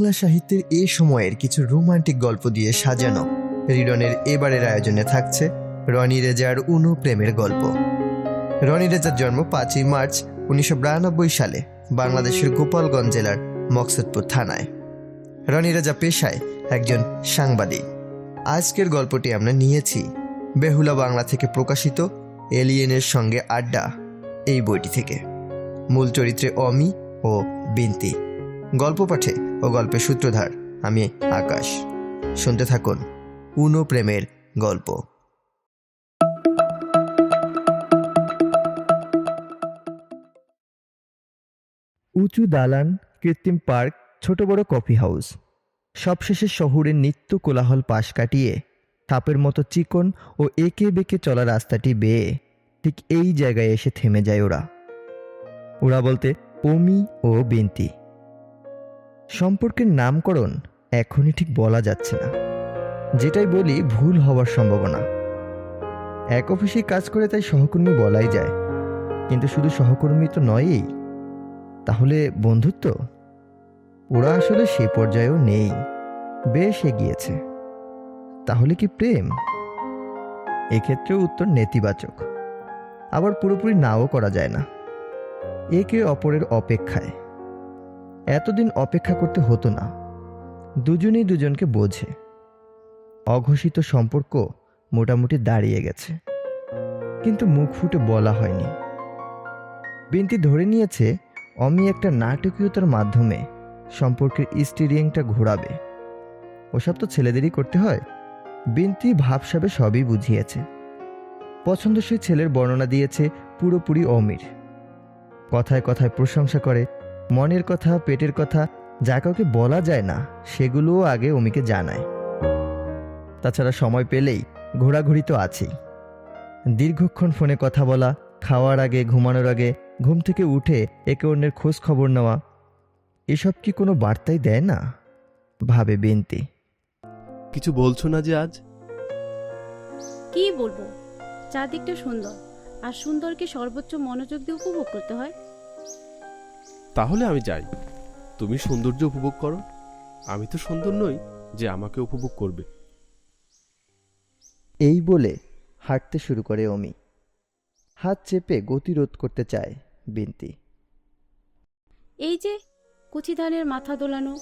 বাংলা সাহিত্যের এ সময়ের কিছু রোমান্টিক গল্প দিয়ে সাজানো রিডনের এবারের আয়োজনে থাকছে রনি রেজার উনু প্রেমের গল্প। রনি রেজার জন্ম 5ই মার্চ 1992 সালে বাংলাদেশের গোপালগঞ্জ জেলার মকসুদপুর থানায়। রনি রেজা পেশায় একজন সাংবাদিক। আজকের গল্পটি আমরা নিয়েছি বেহুলা বাংলা থেকে প্রকাশিত এলিয়েনের সঙ্গে আড্ডা এই বইটি থেকে। মূল চরিত্রে অমি ও বিন্তি, গল্প পাঠে ও গল্পের সূত্রধার আমি আকাশ। শুনতে থাকুন উনু প্রেমের গল্প। উঁচু দালান, কৃত্রিম পার্ক, ছোট বড় কফি হাউস, সবশেষে শহরের নিত্য কোলাহল পাশ কাটিয়ে সাপের মতো চিকন ও এঁকে বেঁকে চলা রাস্তাটি বেয়ে ঠিক এই জায়গায় এসে থেমে যায় ওরা বলতে অমি ও বিন্তি। সম্পর্কের নামকরণ এখনই ঠিক বলা যাচ্ছে না, যেটাই বলি ভুল হওয়ার সম্ভাবনা। এক অফিসে কাজ করে তাই সহকর্মী বলাই যায়, কিন্তু শুধু সহকর্মী তো নয়ই, তাহলে বন্ধুত্ব? ওরা আসলে সে পর্যায়েও নেই, বেশ এগিয়েছে। তাহলে কি প্রেম? এক্ষেত্রে উত্তর নেতিবাচক, আবার পুরোপুরি নাও করা যায় না। একে অপরের অপেক্ষায়। এতদিন অপেক্ষা করতে হতো না, দুজনেই দুজনকে বোঝে। অঘোষিত সম্পর্ক মোটামুটি দাঁড়িয়ে গেছে, কিন্তু মুখ ফুটে বলা হয়নি। বিন্তি ধরে নিয়েছে অমি একটা নাটকীয়তার মাধ্যমে সম্পর্কের স্টিয়ারিংটা ঘোরাবে। ওসব তো ছেলেদেরই করতে হয়। বিন্তি ভাবসাবে সবই বুঝিয়েছে। পছন্দসই ছেলের বর্ণনা দিয়েছে পুরোপুরি অমির। কথায় কথায় প্রশংসা করে, মনের কথা, পেটের কথা যা কাউকে বলা যায় না সেগুলোও আগে অমিকে জানায়। তাছাড়া সময় পেলেই ঘোরাঘুরি তো আছেই। দীর্ঘক্ষণ ফোনে কথা বলা, খাওয়ার আগে, ঘুমানোর আগে, ঘুম থেকে উঠে একে অন্যের খোঁজ খবর নেওয়া, এসব কি কোনো বার্তাই দেয় না? ভাবে বিন্তি। কিছু বলছো না যে আজ? কি বলবো, চারদিকটা সুন্দর, আর সুন্দরকে সর্বোচ্চ মনোযোগ দিয়ে উপভোগ করতে হয়। তাহলে আমি যাই, তুমি সৌন্দর্য উপভোগ করো। আমি তো সুন্দর নই যে আমাকে উপভোগ করবে। এই বলে হাঁটতে শুরু করে অমি। হাত চেপে গতিরোধ করতে চায় বিন্তি। এই যে কুচি ধানের মাথা দোলানো,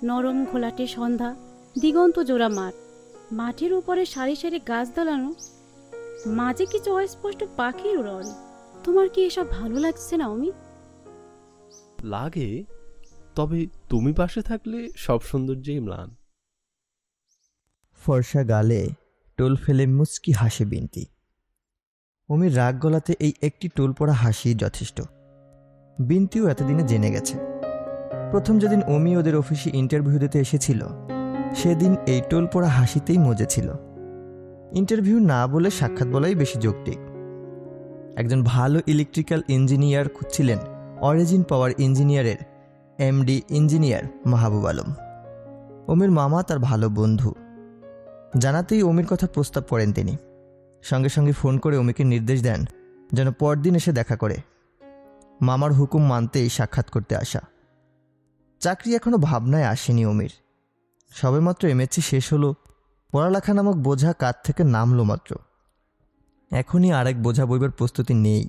নরম ঘোলাটে সন্ধ্যা, দিগন্ত জোড়া মাঠ, মাঠের উপরে সারি সারি গাছ দালানো, মাঝে কিছু অস্পষ্ট পাখির উড়ন। তোমার কি এসব ভালো লাগছে না অমি? লাগে, তবে তুমি পাশে থাকলে সব সৌন্দর্যই ম্লান। ফর্সা গালে টোল ফেলে মুচকি হাসে বিন্তি। অমির রাগ গলাতে এই একটি টোল পড়া হাসি যথেষ্ট। বিন্তিও এতদিনে জেনে গেছে। প্রথম যেদিন অমি ওদের অফিসে ইন্টারভিউ দিতে এসেছিল, সেদিন এই টোল পড়া হাসিতেই মজেছিল। ইন্টারভিউ না বলে সাক্ষাৎ বলাই বেশি যৌক্তিক। একজন ভালো ইলেকট্রিক্যাল ইঞ্জিনিয়ার খুঁজছিলেন অরিজিন পাওয়ার ইঞ্জিনিয়ারের এমডি ইঞ্জিনিয়ার মাহবুব আলম। অমির মামা তার ভালো বন্ধু। জানাতেই অমির কথা প্রস্তাব করেন তিনি। সঙ্গে সঙ্গে ফোন করে অমিকে নির্দেশ দেন যেন পরদিন এসে দেখা করে। মামার হুকুম মানতেই সাক্ষাৎ করতে আসা। চাকরি এখনো ভাবনায় আসেনি অমির। সবেমাত্র এমএসসি শেষ হলো, পড়ালেখা নামক বোঝা কাঁধ থেকে নামলো মাত্র। এখনই আরেক বোঝা বইবার প্রস্তুতি নেই।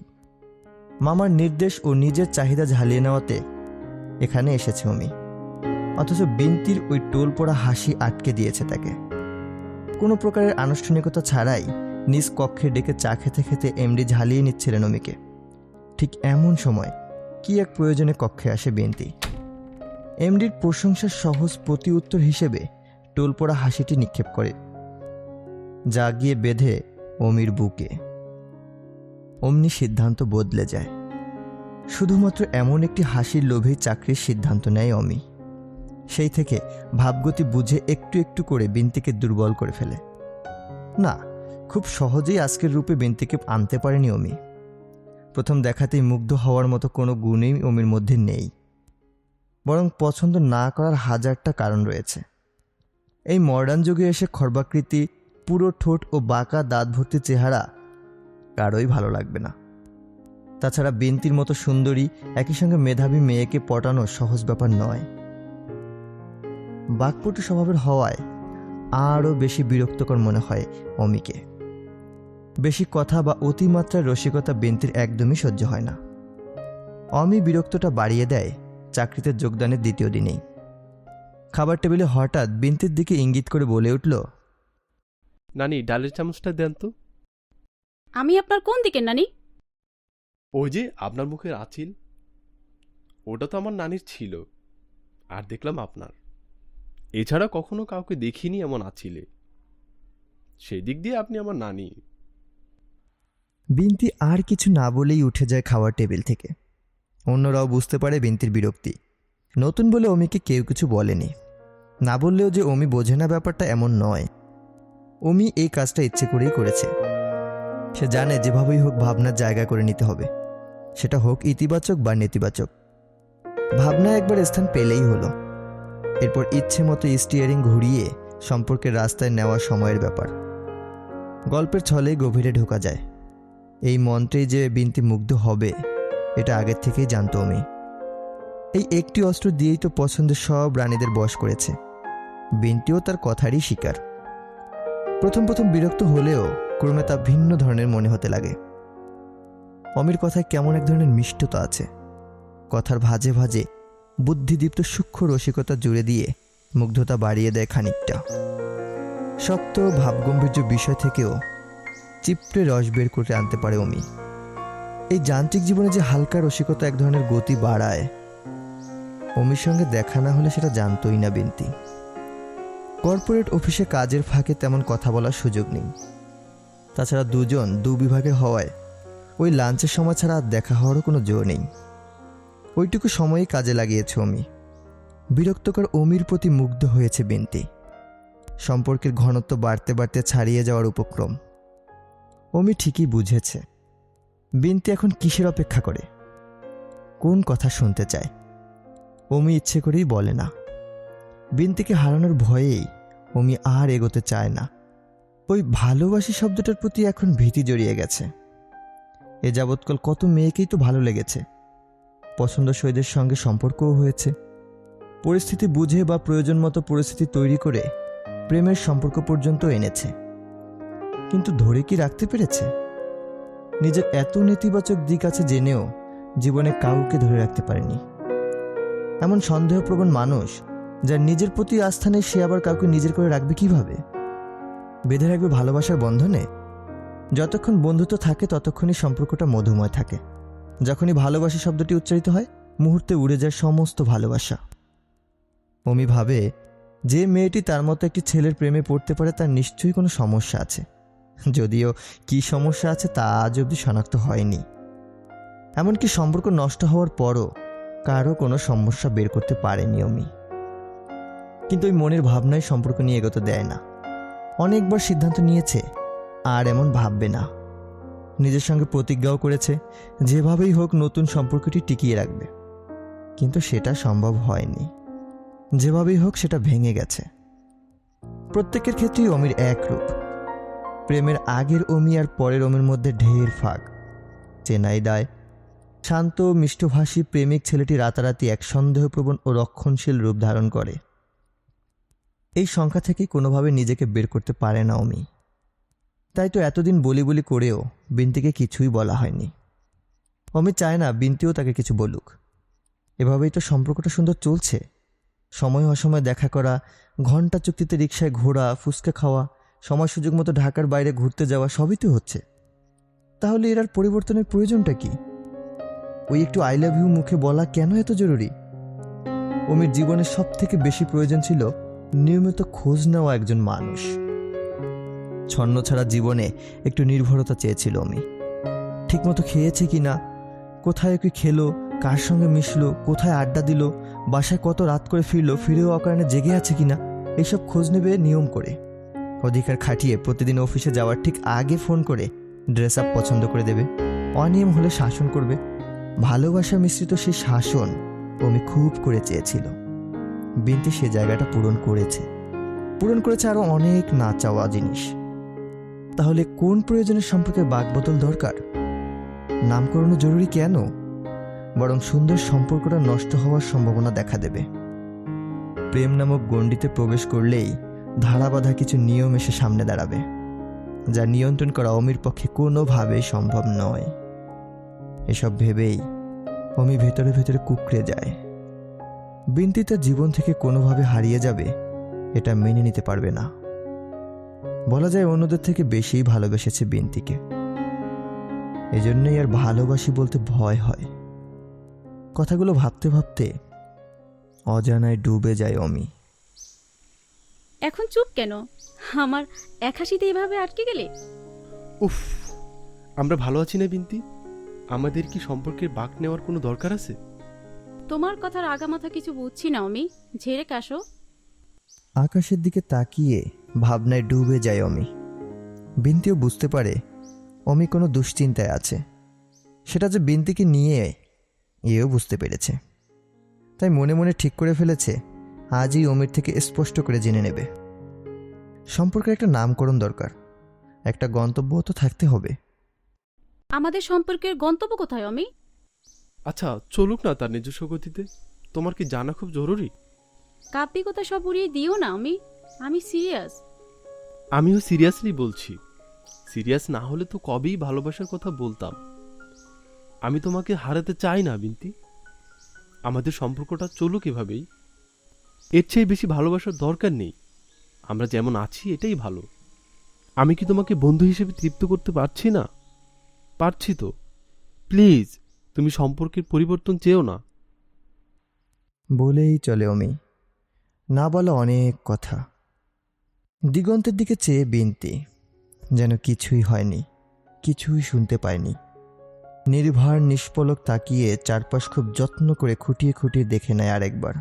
মামার নির্দেশ ও নিজের চাহিদা ঝালিয়ে নেওয়াতে এখানে এসেছে অমি। অথচ বিন্তির ওই টোল পড়া হাসি আটকে দিয়েছে তাকে। কোনো প্রকারের আনুষ্ঠানিকতা ছাড়াই নিজ কক্ষে ডেকে চা খেতে খেতে এমডি ঝালিয়ে নিচ্ছিলেন অমিকে। ঠিক এমন সময় কি এক প্রয়োজনে কক্ষে আসে বিন্তি। এমডির প্রশংসার সহজ প্রতি উত্তর হিসেবে টোল পড়া হাসিটি নিক্ষেপ করে, যা গিয়ে বেঁধে অমির বুকে। অমনি সিদ্ধান্ত বদলে যায়। শুধুমাত্র এমন একটি হাসির লোভেই চাকরির সিদ্ধান্ত নেয় অমি। সেই থেকে ভাবগতি বুঝে একটু একটু করে বিন্তিকে দুর্বল করে ফেলে। না, খুব সহজেই আজকের রূপে বিন্তিকে আনতে পারেনি অমি। প্রথম দেখাতেই মুগ্ধ হওয়ার মতো কোনো গুণই অমির মধ্যে নেই, বরং পছন্দ না করার হাজারটা কারণ রয়েছে। এই মডার্ন যুগে এসে খর্বাকৃতি, পুরো ঠোঁট ও বাঁকা দাঁত ভর্তি চেহারা কারোই ভালো লাগবে না। তাছাড়া বিন্তির মতো সুন্দরী, একই সঙ্গে মেধাবী মেয়েকে পটানো সহজ ব্যাপার নয়। বাকপটু স্বভাবের হওয়ায় আরও বেশি বিরক্তকর মনে হয় অমিকে। বেশি কথা বা অতিমাত্রার রসিকতা বিন্তির একদমই সহ্য হয় না। অমি বিরক্তটা বাড়িয়ে দেয় চাকরিতে যোগদানের দ্বিতীয় দিনেই। খাবার টেবিলে হঠাৎ বিন্তির দিকে ইঙ্গিত করে বলে উঠল, নানি, ডালের চামচটা দেন তো। আমি আপনার কোন দিকে নানি? ওই যে আপনার মুখের আঁচিল, ওটা তো আমার নানির ছিল, আর দেখলাম আপনার। এছাড়া কখনো কাউকে দেখিনি এমন আঁচিলে। সেই দিক দিয়ে আপনি আমার নানি। বিন্তি আর কিছু না বলেই উঠে যায় খাওয়ার টেবিল থেকে। অন্যরাও বুঝতে পারে বিন্তির বিরক্তি। নতুন বলে অমিকে কেউ কিছু বলেনি। না বললেও যে অমি বোঝে না ব্যাপারটা এমন নয়। অমি এই কাজটা ইচ্ছে করেই করেছে। সে জানে যেভাবেই হোক ভাবনার জায়গা করে নিতে হবে, সেটা হোক ইতিবাচক বা নেতিবাচক। ভাবনা একবার স্থান পেলেই হলো। এরপর ইচ্ছে মতো স্টিয়ারিং ঘুরিয়ে সম্পর্কের রাস্তায় নেওয়া সময়ের ব্যাপার। গল্পের ছলেই গভীরে ঢোকা যায়। এই মন্ত্রেই যে বিন্তি মুগ্ধ হবে এটা আগের থেকেই জানতো অমি। এই একটি অস্ত্র দিয়েই তো পছন্দের সব রানীদের বশ করেছে। বিন্তিও তার কথারই শিকার। প্রথম প্রথম বিরক্ত হলেও ক্রমে তা ভিন্ন ধরনের মনে হতে লাগে। অমির কথায় কেমন এক ধরনের মিষ্টতা আছে। কথার ভাজে ভাজে বুদ্ধিদীপ্ত সূক্ষ্ম রসিকতা জুড়ে দিয়ে মুগ্ধতা বাড়িয়ে দেয় খানিকটা। শক্ত ভাবগম্ভীর্য বিষয় থেকেও চিপড়ে রস বের করে আনতে পারে অমি। এই যান্ত্রিক জীবনে যে হালকা রসিকতা এক ধরনের গতি বাড়ায়, অমির সঙ্গে দেখা না হলে সেটা জানতোই না বিন্তি। কর্পোরেট অফিসে কাজের ফাঁকে তেমন কথা বলার সুযোগ নেই। তাছাড়া দুজন দু বিভাগের হওয়ায় ওই লাঞ্চের সময় ছাড়া আর দেখা হওয়ারও কোনো জোর নেই। ওইটুকু সময়ই কাজে লাগিয়েছে অমি। বিরক্তকর অমির প্রতি মুগ্ধ হয়েছে বিন্তি। সম্পর্কের ঘনত্ব বাড়তে বাড়তে ছাড়িয়ে যাওয়ার উপক্রম। অমি ঠিকই বুঝেছে বিন্তি এখন কিসের অপেক্ষা করে, কোন কথা শুনতে চায়। অমি ইচ্ছে করেই বলে না। বিন্তিকে হারানোর ভয়েই অমি আর এগোতে চায় না। ওই ভালোবাসি শব্দটার প্রতি এখন ভীতি জড়িয়ে গেছে। এ যাবৎকাল কত মেয়েকেই তো ভালো লেগেছে, পছন্দসইদের সঙ্গে সম্পর্কও হয়েছে। পরিস্থিতি বুঝে বা প্রয়োজন মতো পরিস্থিতি তৈরি করে প্রেমের সম্পর্ক পর্যন্ত এনেছে, কিন্তু ধরে কি রাখতে পেরেছে? নিজের এত নেতিবাচক দিক আছে জেনেও জীবনে কাউকে ধরে রাখতে পারেনি। এমন সন্দেহপ্রবণ মানুষ যার নিজের প্রতি আস্থা নেই, সে আবার কাউকে নিজের করে রাখবে কিভাবে? বেঁধে রাখবে ভালোবাসার বন্ধনে? যতক্ষণ বন্ধুত্ব থাকে ততক্ষণই সম্পর্কটা মধুময় থাকে। যখনই ভালোবাসা শব্দটি উচ্চারিত হয় মুহূর্তে উড়ে যায় সমস্ত ভালোবাসা। অমি ভাবে যে মেয়েটি তার মতো একটি ছেলের প্রেমে পড়তে পারে তার নিশ্চয়ই কোনো সমস্যা আছে, যদিও কি সমস্যা আছে তা আজ অবধি শনাক্ত হয়নি। এমনকি সম্পর্ক নষ্ট হওয়ার পরও কারও কোনো সমস্যা বের করতে পারেনি অমি। কিন্তু ওই মনের ভাবনাই সম্পর্ক নিয়ে এগোতে দেয় না। অনেকবার সিদ্ধান্ত নিয়েছে আর এমন ভাববে না। নিজের সঙ্গে প্রতিজ্ঞাও করেছে যেভাবেই হোক নতুন সম্পর্কটি টিকিয়ে রাখবে, কিন্তু সেটা সম্ভব হয়নি। যেভাবেই হোক সেটা ভেঙে গেছে। প্রত্যেকের ক্ষেত্রেই অমির এক রূপ। প্রেমের আগের অমি আর পরের অমির মধ্যে ঢের ফাঁক। চেনাই দায় শান্ত মিষ্টভাষী প্রেমিক ছেলেটি রাতারাতি এক সন্দেহপ্রবণ ও রক্ষণশীল রূপ ধারণ করে। এই সংখ্যা থেকেই কোনোভাবে নিজেকে বের করতে পারে না অমি। তাই তো এতদিন বলি বলি করেও বিন্তিকে কিছুই বলা হয়নি। অমি চায় না বিন্তিও তাকে কিছু বলুক। এভাবেই তো সম্পর্কটা সুন্দর চলছে। সময় অসময় দেখা করা, ঘন্টা চুক্তিতে রিকশায় ঘোরা, ফুচকা খাওয়া, সময় সুযোগ মতো ঢাকার বাইরে ঘুরতে যাওয়া, সবই তো হচ্ছে। তাহলে এর আর পরিবর্তনের প্রয়োজনটা কি? ওই একটু আই লাভ ইউ মুখে বলা কেন এত জরুরি? অমির জীবনের সব থেকে বেশি প্রয়োজন ছিল নিয়মিত খোঁজ নেওয়া একজন মানুষ। ছন্ন ছাড়া জীবনে একটু নির্ভরতা চেয়েছিল অমি। ঠিকমতো খেয়েছে কিনা, কোথায় কি খেলো, কার সঙ্গে মিশলো, কোথায় আড্ডা দিল, বাসায় কত রাত করে ফিরলো, ফিরেও অকারণে জেগে আছে কিনা, এইসব খোঁজ নেবে নিয়ম করে। অধিকার খাটিয়ে প্রতিদিন অফিসে যাওয়ার ঠিক আগে ফোন করে ড্রেস আপ পছন্দ করে দেবে। অনিয়ম হলে শাসন করবে। ভালোবাসা মিশ্রিত সেই শাসন অমি খুব করে চেয়েছিল। বিন্তি সে জায়গাটা পূরণ করেছে আরো অনেক না চাওয়া জিনিস। তাহলে কোন প্রয়োজনের সম্পর্কে বাকবদল দরকার? নামকরণও জরুরি কেন? বরং সুন্দর সম্পর্কটা নষ্ট হওয়ার সম্ভাবনা দেখা দেবে। প্রেম নামক গণ্ডিতে প্রবেশ করলেই ধারাবাঁধা কিছু নিয়ম এসে সামনে দাঁড়াবে, যা নিয়ন্ত্রণ করা অমির পক্ষে কোনোভাবেই সম্ভব নয়। এসব ভেবেই অমি ভেতরে ভেতরে কুঁকড়ে যায়। বিন্তি তার জীবন থেকে কোনোভাবে হারিয়ে যাবে এটা মেনে নিতে পারবে না। বলা যায় অন্যদের থেকে বেশিই ভালোবেসেছে বিন্তিকে, এজন্যই আর ভালোবাসি বলতে ভয় হয়। কথাগুলো ভাবতে ভাবতে অজানায় ডুবে যায় অমি। এখন চুপ কেন? আমার এক হাসিতে এভাবে আটকে গেলে? উফ, আমরা ভালো আছি না বিন্তি? আমাদের কি সম্পর্কের বাঁক নেওয়ার কোনো দরকার আছে? তোমার কথার আগামাথা কিছু বুঝছি না অমি, ঝেড়ে কাশো। আকাশের দিকে তাকিয়ে ভাবনায় ডুবে যায় অমি। বিন্তিও বুঝতে পারে অমি কোনো দুশ্চিন্তায় আছে, সেটা যে বিন্তিকে নিয়ে এও বুঝতে পেরেছে। তাই মনে মনে ঠিক করে ফেলেছে আজই অমির থেকে স্পষ্ট করে জেনে নেবে। সম্পর্কের একটা নামকরণ দরকার, একটা গন্তব্য তো থাকতে হবে। আমাদের সম্পর্কের গন্তব্য কোথায় অমি? আচ্ছা, চলুক না তার নিজস্ব গতিতে। তোমার কি জানা খুব জরুরি? কাব্যিকতা সব উড়িয়ে দিও না অমি, আমি সিরিয়াস। আমিও সিরিয়াসলি বলছি। সিরিয়াস না হলে তো কবেই ভালোবাসার কথা বলতাম। আমি তোমাকে হারাতে চাই না বিন্তি। আমাদের সম্পর্কটা চলুক এভাবেই। এর চেয়ে বেশি ভালোবাসার দরকার নেই। আমরা যেমন আছি এটাই ভালো। আমি কি তোমাকে বন্ধু হিসেবে তৃপ্ত করতে পারছি না? পারছি তো। প্লিজ, তুমি সম্পর্কের পরিবর্তন চেও না। বলেই চলে অমি, না বলা অনেক কথা। দিগন্তের দিকে চেয়ে বিন্তি যেন কিছুই হয়নি, কিছুই শুনতে পায়নি। নির্ভার নিষ্পলক তাকিয়ে চারপাশ খুব যত্ন করে খুঁটিয়ে খুঁটিয়ে দেখে নেয় আরেকবার।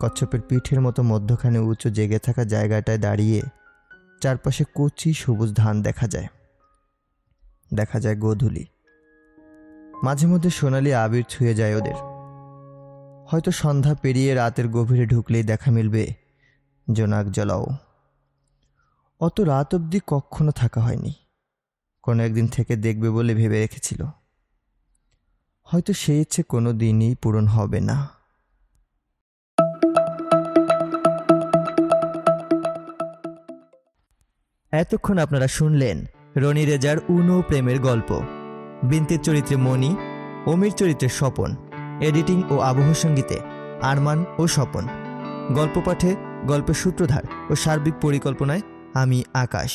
কচ্ছপের পিঠের মতো মধ্যখানে উঁচু জেগে থাকা জায়গাটায় দাঁড়িয়ে চারপাশে কচি সবুজ ধান দেখা যায়। দেখা যায় গোধূলি, মাঝে মধ্যে সোনালি আবির ছুঁয়ে যায় ওদের। হয়তো সন্ধ্যা পেরিয়ে রাতের গভীরে ঢুকলেই দেখা মিলবে জোনাক জ্বলাও। অত রাত অবধি কখনো থাকা হয়নি, কোনো একদিন থেকে দেখবে বলে ভেবে রেখেছিল। হয়তো সেই ইচ্ছে কোনো দিনই পূরণ হবে না। এতক্ষণ আপনারা শুনলেন রনি রেজার উনো প্রেমের গল্প। বিন্তির চরিত্রে মণি, অমির চরিত্রে স্বপন, এডিটিং ও আবহ সঙ্গীতে আরমান ও স্বপন, গল্প পাঠে গল্পের সূত্রধার ও সার্বিক পরিকল্পনায় আমি আকাশ।